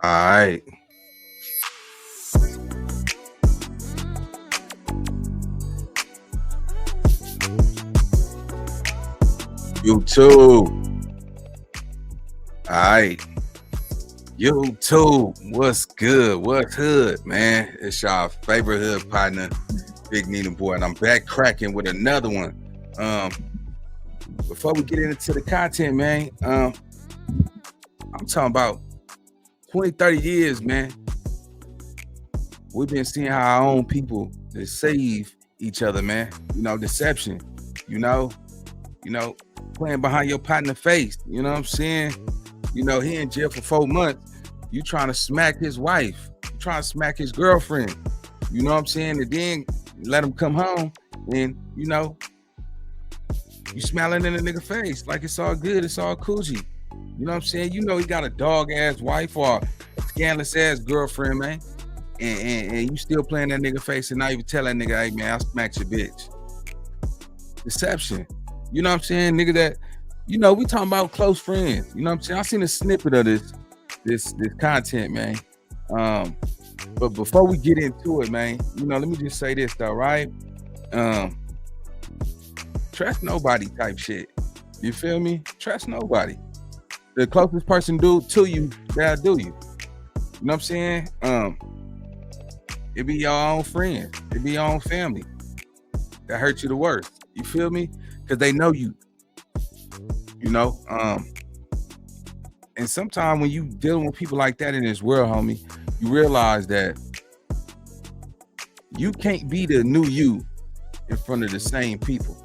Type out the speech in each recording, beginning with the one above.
All right. YouTube. All right. YouTube. What's good? What's hood, man? It's y'all favorite hood partner, Big Nina Boy, and I'm back cracking with another one. Before we get into the content, man, I'm talking about 20, 30 years, man. We've been seeing how our own people deceive each other, man. You know, deception, you know, playing behind your partner's face. You know what I'm saying? You know, he in jail for 4 months. You trying to smack his wife. You trying to smack his girlfriend. You know what I'm saying? And then let him come home and, you know, you smiling in the nigga face like it's all good. It's all coochie. You know what I'm saying? You know he got a dog-ass wife or a scandalous-ass girlfriend, man. And you still playing that nigga face and not even tell that nigga, hey, man, I smacked your bitch. Deception. You know what I'm saying? Nigga that, you know, we talking about close friends. You know what I'm saying? I seen a snippet of this content, man. But before we get into it, man, you know, let me just say this, though, right? Trust nobody type shit. You feel me? Trust nobody. The closest person to you, they'll do you. You know what I'm saying? It be your own friends. It be your own family that hurt you the worst. You feel me? Because they know you. You know? And sometimes when you dealing with people like that in this world, homie, you realize that you can't be the new you in front of the same people.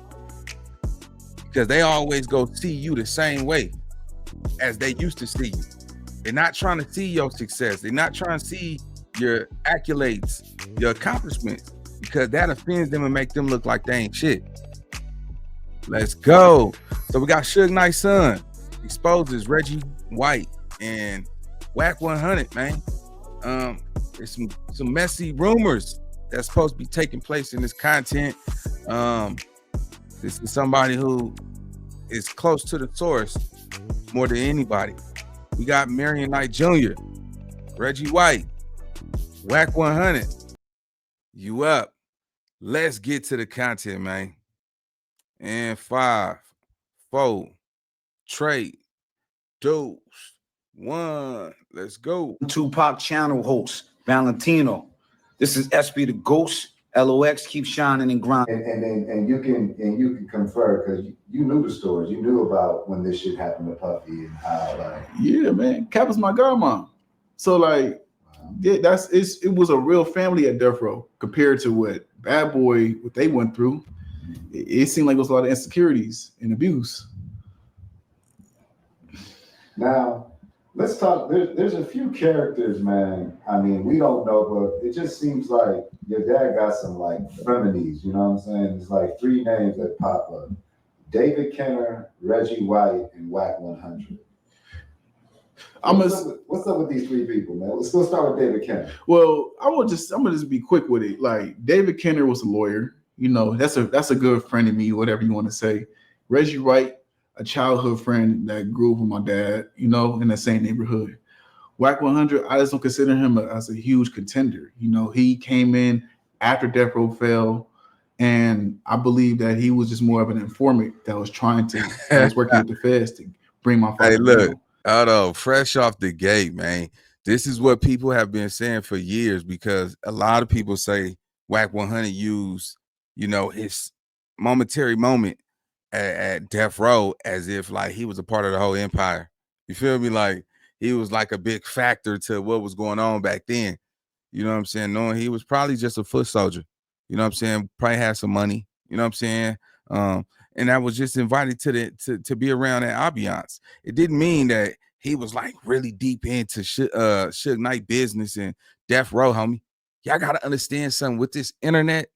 Because they always go see you the same way as they used to see you. They're not trying to see your success. They're not trying to see your accolades, your accomplishments, because that offends them and make them look like they ain't shit. Let's go. So we got Suge Knight's son exposes Reggie Wright and Wack 100, man. There's some messy rumors that's supposed to be taking place in this content. This is somebody who is close to the source more than anybody. We got Reggie Wright Jr, Reggie Wright, Wack 100. You up? Let's get to the content, man. And 5, 4, 3, 2, 1. Let's go. Tupac channel host Valentino. This is SB the Ghost. LOX, keep shining and grinding. And you can confer because you knew the stories. You knew about when this shit happened to Puffy and how, like, yeah, man. Cap was my godmom. So like, yeah, it was a real family at Death Row compared to what Bad Boy, what they went through. It seemed like it was a lot of insecurities and abuse. Now, let's talk. There's a few characters, man. I mean, we don't know, but it just seems like your dad got some like frenemies. You know what I'm saying? It's like 3 names that pop up: David Kenner, Reggie Wright, and Wack 100. What's up with these 3 people, man? Let's go start with David Kenner. Well, I'm gonna just be quick with it. Like, David Kenner was a lawyer. You know, that's a good friend of me, whatever you want to say. Reggie Wright, a childhood friend that grew up with my dad, you know, in the same neighborhood. Wack 100, I just don't consider him as a huge contender. You know, he came in after Death Row fell, and I believe that he was just more of an informant that was trying to, that was working with the feds to bring my father. Hey, look, Otto, fresh off the gate, man. This is what people have been saying for years, because a lot of people say Wack 100 used, you know, his momentary moment at Death Row as if like he was a part of the whole empire. You feel me? Like he was like a big factor to what was going on back then. You know what I'm saying? Knowing he was probably just a foot soldier. You know what I'm saying? Probably had some money. You know what I'm saying? and I was just invited to be around that ambiance. It didn't mean that he was like really deep into Suge Knight business and Death Row, homie. Y'all gotta understand something with this internet.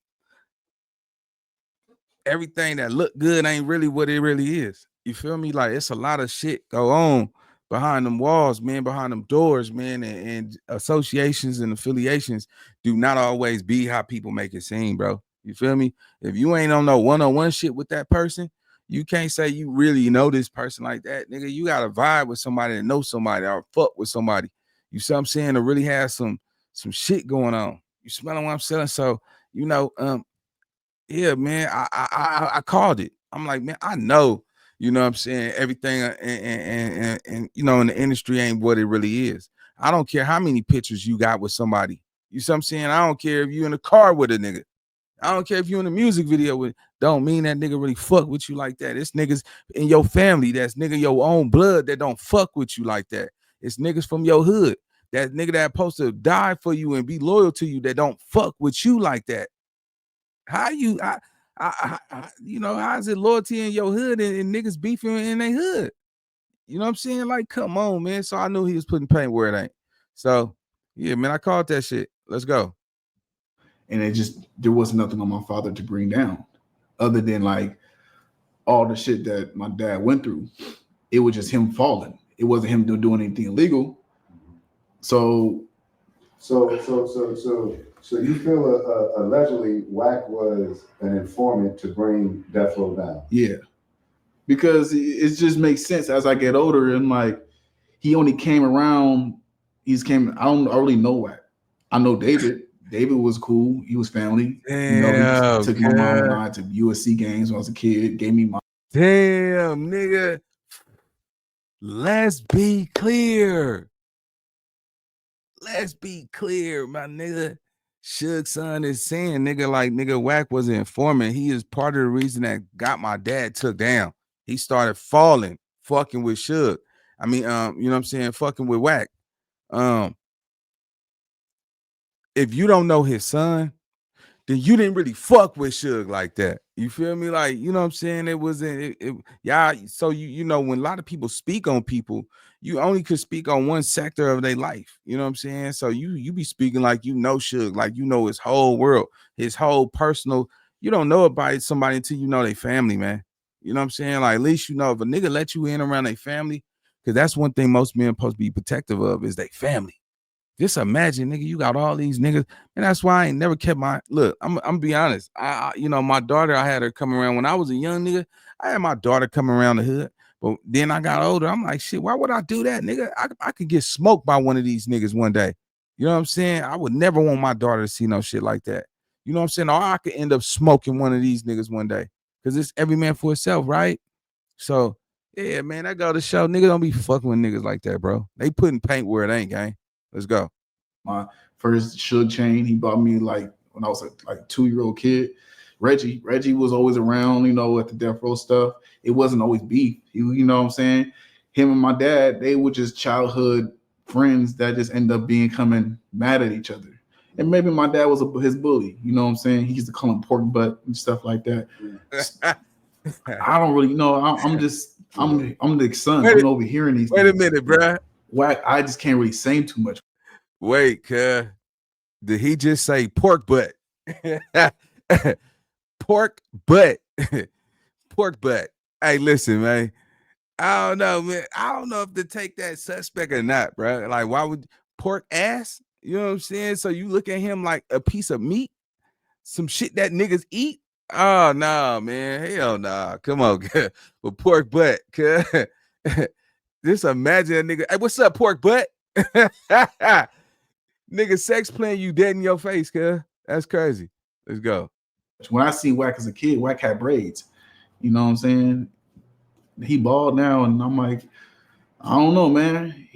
Everything that look good ain't really what it really is. You feel me? Like it's a lot of shit go on behind them walls, man, behind them doors, man, and associations and affiliations do not always be how people make it seem, bro. You feel me? If you ain't on no one-on-one shit with that person, you can't say you really know this person like that, nigga. You gotta vibe with somebody that knows somebody or fuck with somebody. You see what I'm saying? To really have some shit going on. You smelling what I'm selling? So, you know, yeah, man, I called it. I'm like, man, I know, you know what I'm saying, everything and you know, in the industry ain't what it really is. I don't care how many pictures you got with somebody. You see what I'm saying? I don't care if you in a car with a nigga. I don't care if you in a music video with, don't mean that nigga really fuck with you like that. It's niggas in your family that's nigga your own blood that don't fuck with you like that. It's niggas from your hood. That nigga that supposed to die for you and be loyal to you that don't fuck with you like that. How you you know, how is it loyalty in your hood and niggas beefing in their hood? You know what I'm saying? Like, come on, man. So I knew he was putting paint where it ain't. So yeah, man, I called that shit. Let's go. And there was nothing on my father to bring down other than like all the shit that my dad went through. It was just him falling. It wasn't him doing anything illegal. So you feel allegedly Wack was an informant to bring Death Row down? Yeah, because it just makes sense as I get older. And like, he only came around. I don't really know Wack. I know David. David was cool. He was family. Damn, you know, he took my mom and I to USC games when I was a kid. Gave me my damn nigga. Let's be clear. Let's be clear, my nigga. Suge's son is saying, nigga, like nigga Wack was an informant. He is part of the reason that got my dad took down. He started falling, fucking with Suge. I mean, you know what I'm saying, fucking with Wack. If you don't know his son, then you didn't really fuck with Suge like that. You feel me? Like, you know what I'm saying? It wasn't, yeah. So you know, when a lot of people speak on people, you only could speak on one sector of their life. You know what I'm saying? So you be speaking like you know Suge, like you know his whole world, his whole personal. You don't know about somebody until you know their family, man. You know what I'm saying? Like, at least you know if a nigga let you in around their family, because that's one thing most men supposed to be protective of is their family. Just imagine, nigga, you got all these niggas, and that's why I ain't never kept my look. I'm be honest. I you know, my daughter, I had her come around when I was a young nigga. I had my daughter come around the hood, but then I got older. I'm like, shit, why would I do that, nigga? I could get smoked by one of these niggas one day. You know what I'm saying? I would never want my daughter to see no shit like that. You know what I'm saying? Or I could end up smoking one of these niggas one day, because it's every man for himself, right? So yeah, man, I go to show niggas don't be fucking with niggas like that, bro. They putting paint where it ain't, gang. Let's go. My first Suge chain, he bought me like when I was like a 2-year-old kid. Reggie was always around, you know, at the Death Row stuff. It wasn't always beef. You know what I'm saying? Him and my dad, they were just childhood friends that just end up becoming mad at each other. And maybe my dad was his bully. You know what I'm saying? He used to call him pork butt and stuff like that. I don't really know. I'm the son. I'm overhearing these. Wait a minute, bruh. Wack, I just can't really say too much. Wait, did he just say pork butt? Pork butt. Pork butt. Hey, listen, man. I don't know, man. I don't know if to take that suspect or not, bro. Like, why would pork ass? You know what I'm saying? So you look at him like a piece of meat, some shit that niggas eat. Oh no, nah, man. Hell nah. Come on, but pork butt. Just imagine a nigga. Hey, what's up, pork butt? Nigga, sex playing you dead in your face, cuz. That's crazy. Let's go. When I seen Wack as a kid, Wack had braids. You know what I'm saying? He bald now, and I'm like, I don't know, man.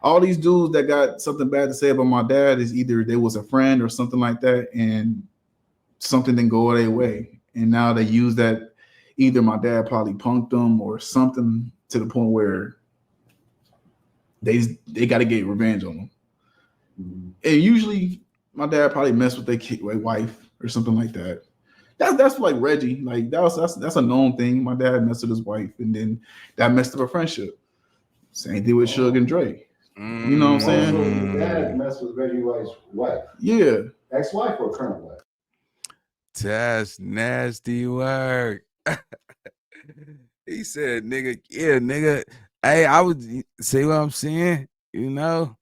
All these dudes that got something bad to say about my dad is either they was a friend or something like that, and something didn't go their way. And now they use that. Either my dad probably punked them or something to the point where they got to get revenge on them. And usually my dad probably messed with their wife or something like that. That's like Reggie. Like that's a known thing. My dad messed with his wife, and then that messed up a friendship. Same thing with Suge and Dre. You know what I'm saying? Also, your dad messed with Reggie White's wife. Yeah. Ex-wife or current wife? That's nasty work. He said, nigga, yeah, nigga. Hey, I would see what I'm saying. You know,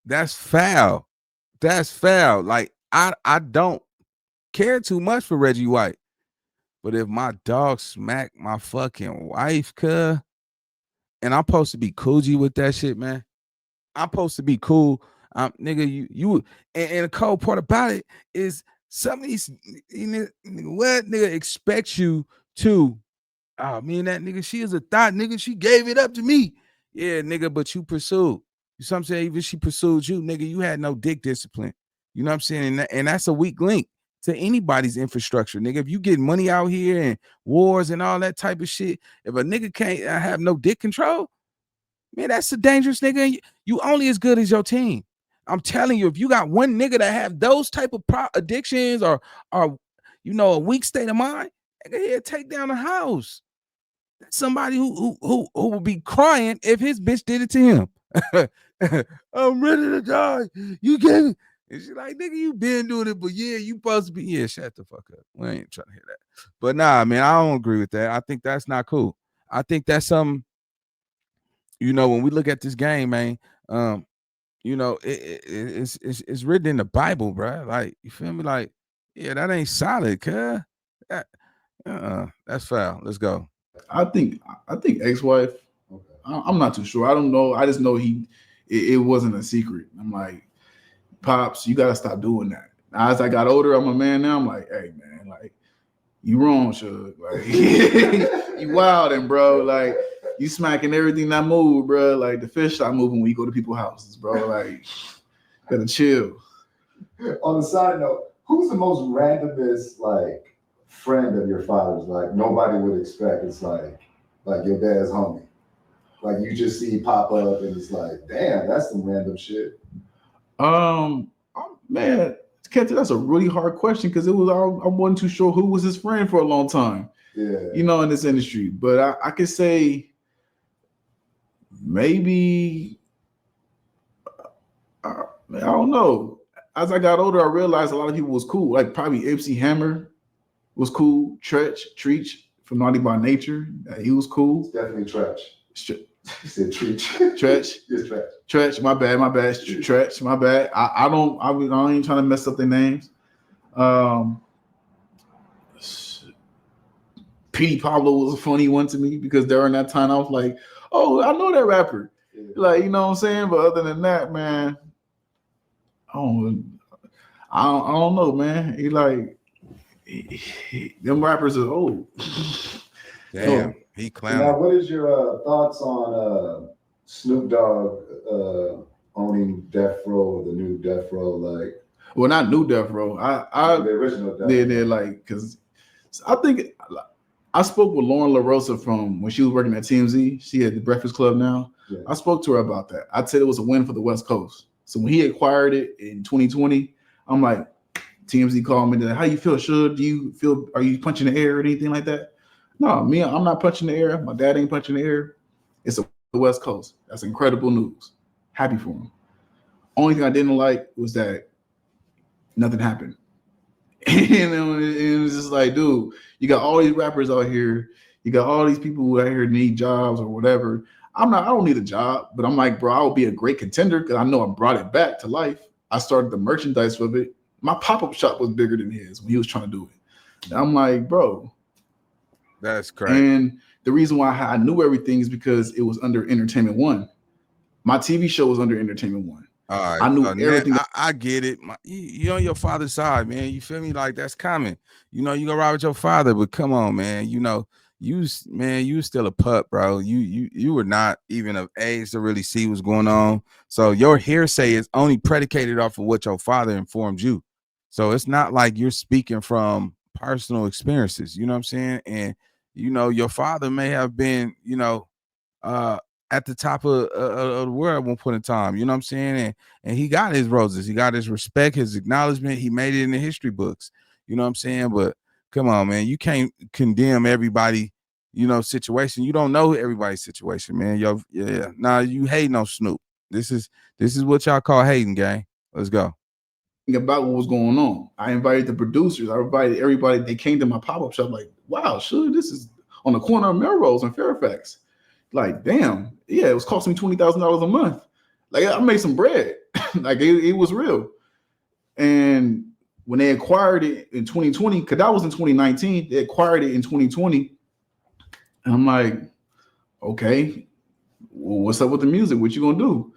that's foul. That's foul. Like, I don't care too much for Reggie White. But if my dog smacked my fucking wife, and I'm supposed to be cool with that shit, man. I'm supposed to be cool. Nigga, you and the cold part about it is some of these what nigga expects you to. Oh, me and that nigga, she is a thought, nigga. She gave it up to me. Yeah, nigga, but you pursued. You know what I'm saying? Even she pursued you, nigga, you had no dick discipline. You know what I'm saying? And that's a weak link to anybody's infrastructure, nigga. If you get money out here and wars and all that type of shit, if a nigga can't have no dick control, man, that's a dangerous nigga. You only as good as your team. I'm telling you, if you got one nigga that have those type of addictions or you know, a weak state of mind, nigga, he'll take down the house. That's somebody who will be crying if his bitch did it to him. I'm ready to die. You get it. And she's like, nigga, you been doing it, but yeah, you supposed to be. Yeah, shut the fuck up. We ain't trying to hear that. But nah, man, I don't agree with that. I think that's not cool. I think that's something, you know, when we look at this game, man, you know, it's written in the Bible, bro. Like, you feel me? Like, yeah, that ain't solid, cuz. That's foul. Let's go. I think ex-wife. Okay. I'm not too sure. I don't know. I just know it wasn't a secret. I'm like, Pops, you gotta stop doing that. As I got older, I'm a man now. I'm like, hey man, like, you wrong, Suge. Like, you wildin', bro. Like, you smacking everything that move, bro. Like, the fish stop moving when you go to people's houses, bro. Like, gotta chill. On the side note, who's the most randomest like friend of your father's? Like nobody would expect. It's like your dad's homie. Like you just see pop up and it's like, damn, that's some random shit. Man, Kenton, that's a really hard question because I wasn't too sure who was his friend for a long time. Yeah, you know, in this industry. But I could say maybe I don't know. As I got older, I realized a lot of people was cool. Like probably MC Hammer was cool. Treach from Naughty by Nature, he was cool. It's definitely Treach. He said Treach. Treach. It's Treach. Treach. My bad. Treach. My bad. I ain't trying to mess up their names. P. Pablo was a funny one to me because during that time I was like, oh, I know that rapper. Yeah. Like, you know what I'm saying? But other than that, man, I don't know, man. Them rappers are old. Damn, he clown. Now, what is your thoughts on Snoop Dogg owning Death Row, the new Death Row? Like, well, not new Death Row. The original Death Row. They're like, because I think I spoke with Lauren LaRosa from when she was working at TMZ. She had the Breakfast Club now. Yeah. I spoke to her about that. I said it was a win for the West Coast. So when he acquired it in 2020, I'm like, TMZ called me. How you feel, Suge? Are you punching the air or anything like that? No, I'm not punching the air. My dad ain't punching the air. It's the West Coast. That's incredible news. Happy for him. Only thing I didn't like was that nothing happened. It was just like, dude, you got all these rappers out here. You got all these people who out here need jobs or whatever. I don't need a job, but I'm like, bro, I would be a great contender because I know I brought it back to life. I started the merchandise with it. My pop-up shop was bigger than his when he was trying to do it. And I'm like, bro. That's crazy. And the reason why I knew everything is because it was under Entertainment One. My TV show was under Entertainment One. All right. I knew everything. I get it. You're on your father's side, man. You feel me? Like, that's common. You know, you go ride with your father, but come on, man. You know, you still a pup, bro. You were not even of age to really see what's going on. So your hearsay is only predicated off of what your father informed you. So it's not like you're speaking from personal experiences. You know what I'm saying? And you know, your father may have been, you know, at the top of the world at one point in time. You know what I'm saying? And he got his roses. He got his respect, his acknowledgement. He made it in the history books. You know what I'm saying? But Come on, man. You can't condemn everybody, situation. You don't know everybody's situation, man. Nah, you hating on Snoop. This is what y'all call hating, gang. Let's go. About what was going on. I invited the producers. I invited everybody. They came to my pop-up shop like, wow, Suge, this is on the corner of Melrose and Fairfax. Like, damn, yeah, it was costing me $20,000 a month. Like, I made some bread. Like, it was real. And when they acquired it in 2020, because that was in 2019, they acquired it in 2020. And I'm like, okay, well, what's up with the music? What you gonna do?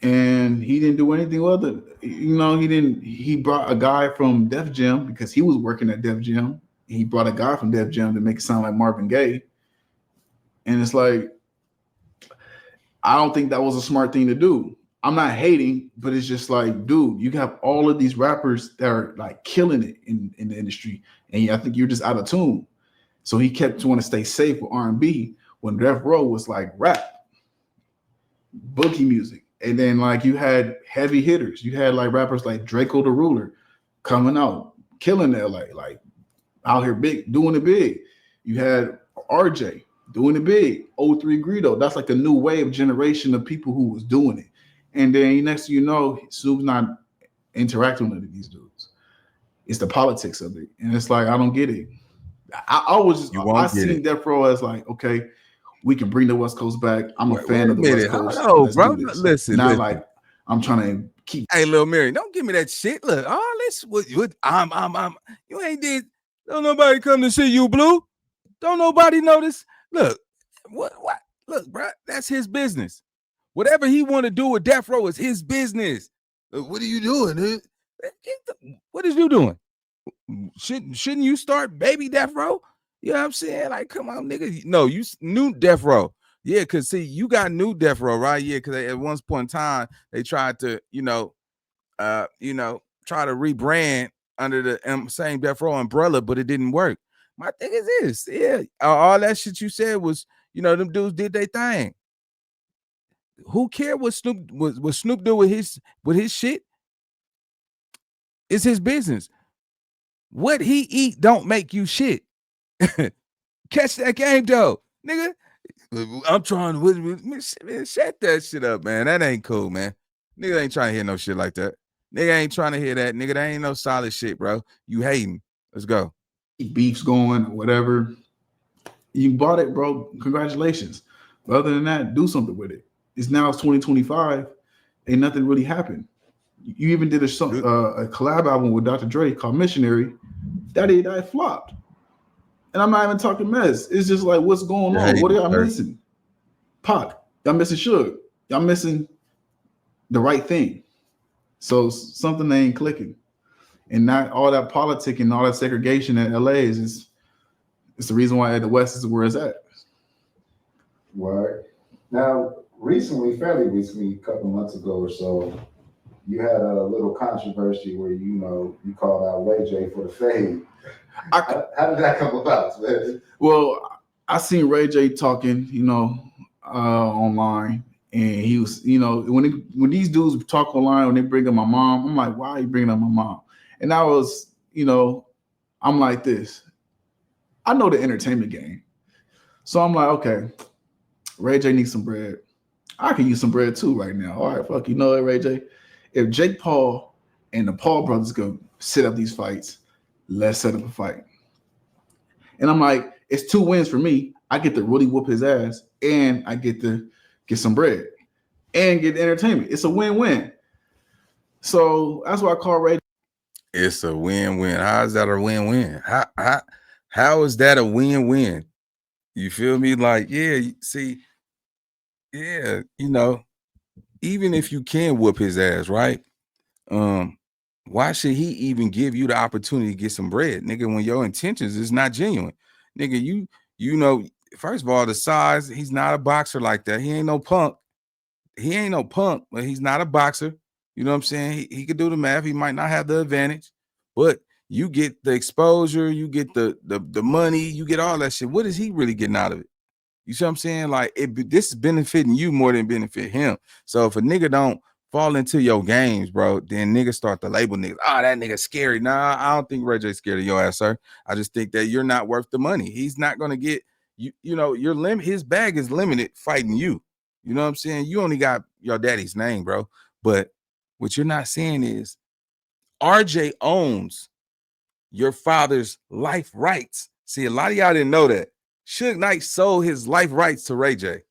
And he didn't do anything with it. He brought a guy from Def Jam because he was working at Def Jam. He brought a guy from Def Jam to make it sound like Marvin Gaye. And it's like, I don't think that was a smart thing to do. I'm not hating, but it's just like, dude, you have all of these rappers that are like killing it in the industry. And I think you're just out of tune. So he kept trying to stay safe with R&B when Death Row was like rap, boogie music. And then like you had heavy hitters. You had like rappers like Draco the Ruler coming out, killing LA, like out here big, doing it big. You had RJ doing it big. 03 Greedo. That's like a new wave generation of people who was doing it. And then next thing you know, Suge's not interacting with these dudes. It's the politics of it. And it's like, I don't get it. I seen Death Row as like, okay, we can bring the West Coast back. I'm a fan of the West Coast. Oh, bro, listen. Like I'm trying to keep. Hey, Lil Mary, don't give me that shit. Look, you ain't did. Don't nobody come to see you, Blue. Don't nobody notice. Look, what? Look, bro, that's his business. Whatever he want to do with Death Row is his business. What are you doing? Dude? What is you doing? Shouldn't you start baby Death Row? You know what I'm saying? Like, come on, nigga. No, you new Death Row. Yeah, because see, you got new Death Row, right? Yeah, because at one point in time, they tried to, try to rebrand under the same Death Row umbrella, but it didn't work. My thing is this, yeah, all that shit you said was, them dudes did their thing. Who cared what Snoop do with his shit? It's his business. What he eat don't make you shit. Catch that game though, nigga. I'm trying to shut that shit up, man. That ain't cool, man. Nigga ain't trying to hear no shit like that. Nigga ain't trying to hear that. Nigga, that ain't no solid shit, bro. You hating. Let's go. Beefs going, whatever. You bought it, bro. Congratulations. But other than that, do something with it. It's 2025. Ain't nothing really happened. You even did a collab album with Dr. Dre called Missionary. That flopped. And I'm not even talking mess. It's just like, what's going on? What are y'all missing? Pac, y'all missing Suge. Y'all missing the right thing. So something ain't clicking. And not all that politic and all that segregation in LA is it's the reason why the West is where it's at. Right. Now, fairly recently, a couple months ago or so, you had a little controversy where, you called out Ray J for the fade. How did that come about, man? Well, I seen Ray J talking, online, and he was, when these dudes talk online, when they bring up my mom, I'm like, why are you bringing up my mom? And I was, I'm like this. I know the entertainment game, so I'm like, okay, Ray J needs some bread. I can use some bread too right now. All right, fuck, it, Ray J. If Jake Paul and the Paul brothers go set up these fights, let's set up a fight. And I'm like, it's 2 wins for me. I get to really whoop his ass, and I get to get some bread and get entertainment. It's a win-win. So that's why I call Ray. It's a win-win. How is that a win-win? How is that a win-win? You feel me? Like, yeah, see, yeah, even if you can whoop his ass, right? Why should he even give you the opportunity to get some bread, nigga, when your intentions is not genuine? Nigga, first of all, the size, he's not a boxer like that. He ain't no punk. But he's not a boxer. You know what I'm saying? He could do the math. He might not have the advantage, but you get the exposure, you get the money, you get all that shit. What is he really getting out of it? You see what I'm saying? Like, this is benefiting you more than benefit him. So if a nigga don't fall into your games, bro, then niggas start to label niggas. Ah, that nigga scary. Nah, I don't think Ray J scared of your ass, sir. I just think that you're not worth the money. He's not gonna get you. You know, your limit. His bag is limited fighting you. You know what I'm saying? You only got your daddy's name, bro. But what you're not saying is RJ owns your father's life rights. See, a lot of y'all didn't know that. Suge Knight sold his life rights to Ray J.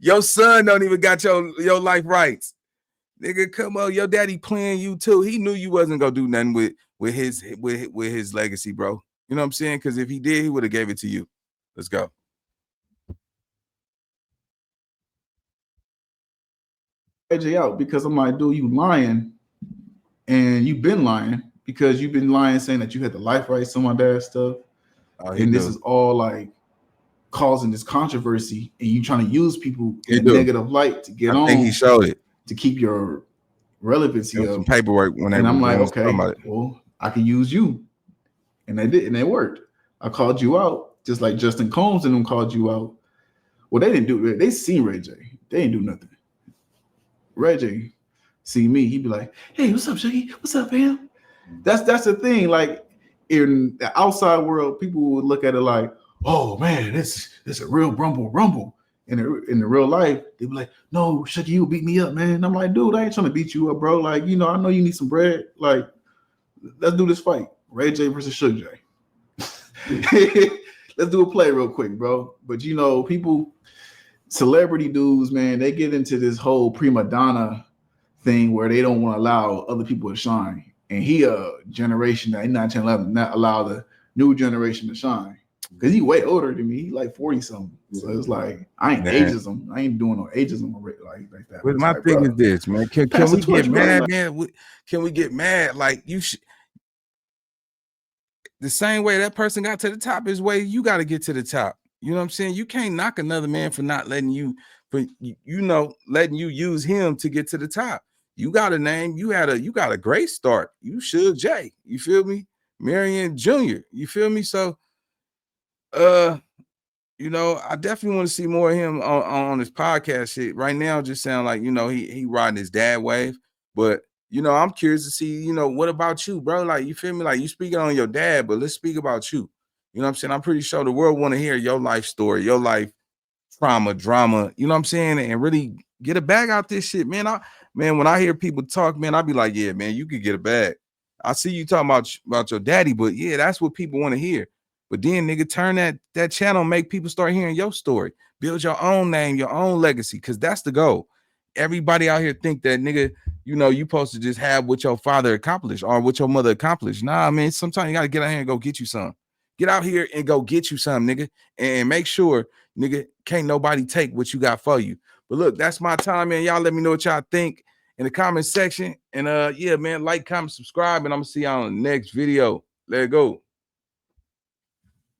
Your son don't even got your life rights. Nigga, come on, your daddy playing you too. He knew you wasn't gonna do nothing with his legacy, bro. You know what I'm saying? Because if he did, he would have gave it to you. Let's go. AJ out because I'm like, dude, you lying, and you've been lying because you've been lying saying that you had the life rights to my dad's stuff, and this is all like causing this controversy, and you trying to use people in a negative light to get on. I think he showed it to keep your relevancy up. Some paperwork when and I'm like, okay, well, I can use you, and they did, and it worked. I called you out just like Justin Combs and them called you out. Well, they didn't do it. They seen Ray J. They didn't do nothing. Ray J see me, he'd be like, hey, what's up, Shuggy? What's up, fam? That's the thing. Like in the outside world, people would look at it like, oh man, this a real rumble. In the real life, they'd be like, no, Shuggy, you beat me up, man. And I'm like, dude, I ain't trying to beat you up, bro. Like, you know, I know you need some bread. Like, let's do this fight. Ray J versus Suge J. Let's do a play real quick, bro. But you know, people, celebrity dudes, man, they get into this whole prima donna thing where they don't want to allow other people to shine. And he a generation that he's not trying to not allow the new generation to shine. Because he way older than me. He like 40 something. So it's like I ain't ageism. I ain't doing no ageism like that. But my thing is this, man. Can we get mad, man? Can we get mad? Like you should. The same way that person got to the top is way you got to get to the top. You know what I'm saying? You can't knock another man for not letting you, letting you use him to get to the top. You got a name. You got a great start. You Suge J. You feel me? Marion Jr. You feel me? So, you know, I definitely want to see more of him on his podcast shit. Right now, just sound like, you know, he riding his dad wave. But, you know, I'm curious to see, you know, what about you, bro? Like, you feel me? Like, you speaking on your dad, but let's speak about you. You know what I'm saying? I'm pretty sure the world want to hear your life story, your life trauma, drama, you know what I'm saying? And really get a bag out this shit, man. When I hear people talk, man, I be like, yeah, man, you could get a bag. I see you talking about your daddy, but yeah, that's what people want to hear. But then, nigga, turn that channel, make people start hearing your story. Build your own name, your own legacy, because that's the goal. Everybody out here think that, nigga, you know, you supposed to just have what your father accomplished or what your mother accomplished. Nah, man, sometimes you got to get out here and go get you some. Get out here and go get you some, nigga, and make sure, nigga, can't nobody take what you got for you. But look, that's my time, man. Y'all let me know what y'all think in the comment section. And yeah, man, like, comment, subscribe, and I'm gonna see y'all on the next video. Let it go.